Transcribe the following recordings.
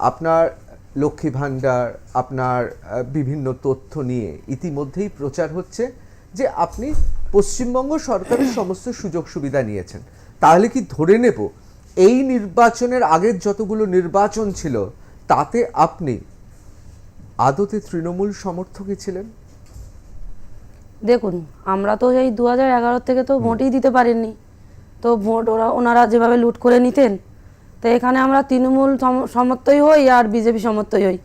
আপনার লক্ষ্মী ভাণ্ডার, আপনার বিভিন্ন তথ্য নিয়ে ইতিমধ্যেই প্রচার হচ্ছে যে আপনি পশ্চিমবঙ্গ সরকারের সমস্ত সুযোগ সুবিধা নিয়েছেন। তাহলে কি ধরে নেব এই নির্বাচনের আগের যতগুলো নির্বাচন ছিল তাতে আপনি আদতে তৃণমূল সমর্থকই ছিলেন? দেখুন, আমরা তো এই 2011 থেকে তো ভোটই দিতে পারিনি। তো ভোট ওনারা যেভাবে লুট করে নিতেন, তো এখানে আমরা তৃণমূল সমর্থই হই আর বিজেপি সমর্থই হই।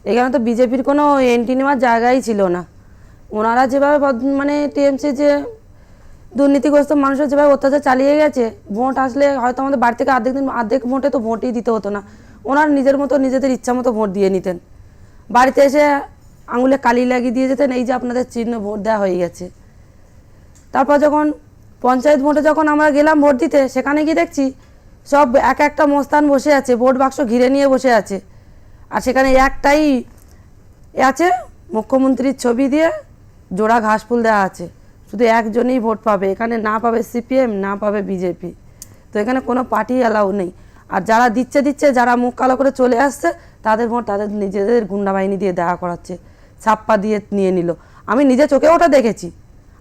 এখানে তো বিজেপির কোনো এন্ট্রি নেওয়ার জায়গাই ছিল না। ওনারা যেভাবে মানে টিএমসি যে দুর্নীতিগ্রস্ত মানুষের যেভাবে অত্যাচার চালিয়ে গেছে, ভোট আসলে হয়তো আমাদের বাড়ি থেকে অর্ধেক ভোটে তো ভোটই দিতে হতো না। ওনারা নিজের মতো নিজেদের ইচ্ছা মতো ভোট দিয়ে নিতেন। বাড়িতে এসে আঙুলে কালি লাগিয়ে দিয়ে যেতেন, এই যে আপনাদের চিহ্ন, ভোট দেওয়া হয়ে গেছে। তারপর যখন পঞ্চায়েত ভোটে যখন আমরা গেলাম ভোট দিতে, সেখানে গিয়ে দেখছি সব এক একটা মোস্তান বসে আছে, ভোট বাক্স ঘিরে নিয়ে বসে আছে। আর সেখানে একটাই আছে, মুখ্যমন্ত্রীর ছবি দিয়ে জোড়া ঘাস ফুল দেওয়া আছে। শুধু একজনই ভোট পাবে, এখানে না পাবে সিপিএম, না পাবে বিজেপি। তো এখানে কোনো পার্টি অ্যালাউ নেই। আর যারা দিচ্ছে, যারা মুখ কালো করে চলে আসছে, তাদের ভোট তাদের নিজেদের গুন্ডা বাহিনী দিয়ে দেওয়া করাচ্ছে, ছাপ্পা দিয়ে নিয়ে নিল। আমি নিজে চোখে ওটা দেখেছি।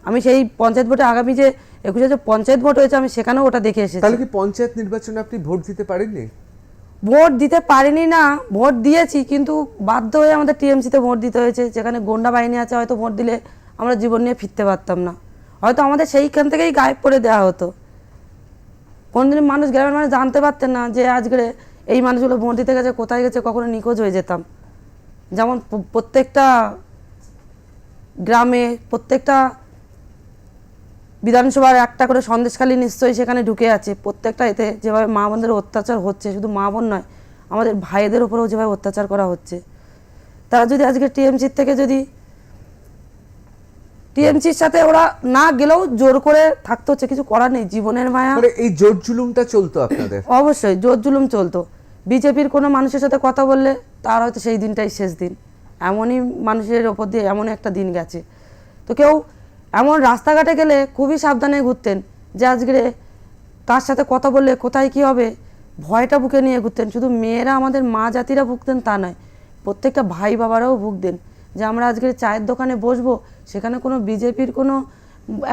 আমি সেই পঞ্চায়েত ভোটে, আগামী যে 21-এ যে পঞ্চায়েত ভোট হয়েছে, আমি সেখানেও ওটা দেখে এসেছি। তাহলে কি পঞ্চায়েত নির্বাচনে আপনি ভোট দিতে পারেননি? ভোট দিতে পারিনি না, ভোট দিয়েছি, কিন্তু বাধ্য হয়ে আমাদের টিএমসিতে ভোট দিতে হয়েছে, যেখানে গন্ডা বাহিনী আছে। হয়তো ভোট দিলে আমরা জীবন নিয়ে ফিরতে পারতাম না, হয়তো আমাদের সেইখান থেকেই গায়েব করে দেওয়া হতো। কোনদিন মানুষ, গ্রামের মানুষ জানতে পারতেন না যে আজকে এই মানুষগুলো ভোট দিতে গেছে, কোথায় গেছে, কখনো নিখোঁজ হয়ে যেতাম। যেমন প্রত্যেকটা গ্রামে, প্রত্যেকটা বিধানসভার একটা করে সন্দেশখালী নিশ্চয়ই সেখানে ঢুকে আছে। প্রত্যেকটা এতে যেভাবে মা বোনদের অত্যাচার হচ্ছে, শুধু মা বোন নয়, আমাদের ভাইদের উপরেও যেভাবে অত্যাচার করা হচ্ছে, তারা যদি আজকে টিএমসির থেকে, যদি টিএমসির সাথে ওরা না গেলেও জোর করে থাকতে হচ্ছে, কিছু করার নেই, জীবনের মায়া। মানে এই জোর জুলুমটা চলতো আপনাদের? অবশ্যই জোর জুলুম চলতো। বিজেপির কোনো মানুষের সাথে কথা বললে তার হয়তো সেই দিনটাই শেষ দিন। এমনই মানুষের ওপর দিয়ে এমন একটা দিন গেছে। তো কেউ এমন রাস্তাঘাটে গেলে খুবই সাবধানে ঘুরতেন, যে আজকে কার সাথে কথা বললে কোথায় কি হবে, ভয়টা বুকে নিয়ে ঘুরতেন। শুধু মেয়েরা, আমাদের মা জাতিরা ভুগতেন তা নয়, প্রত্যেকটা ভাই বাবারাও ভুগতেন। যে আমরা আজকে চায়ের দোকানে বসবো, সেখানে কোনো বিজেপির কোনো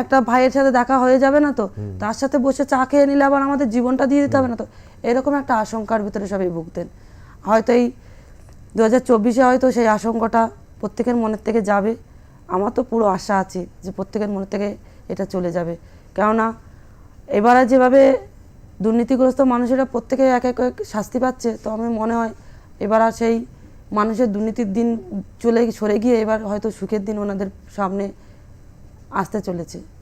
একটা ভাইয়ের সাথে দেখা হয়ে যাবে না তো, তার সাথে বসে চা খেয়ে নিলে আবার আমাদের জীবনটা দিয়ে দিতে হবে না তো, এরকম একটা আশঙ্কার ভিতরে সবাই ভুগতেন। হয়তো এই 2024-এ হয়তো সেই আশঙ্কাটা প্রত্যেকের মনের থেকে যাবে। আমার তো পুরো আশা আছে যে প্রত্যেকের মনের থেকে এটা চলে যাবে। কেননা এবারে যেভাবে দুর্নীতিগ্রস্ত মানুষেরা প্রত্যেকে এক এক শাস্তি পাচ্ছে, তো আমি মনে হয় এবার আর সেই মানুষের দুর্নীতির দিন সরে গিয়ে এবার হয়তো সুখের দিন ওনাদের সামনে আসতে চলেছে।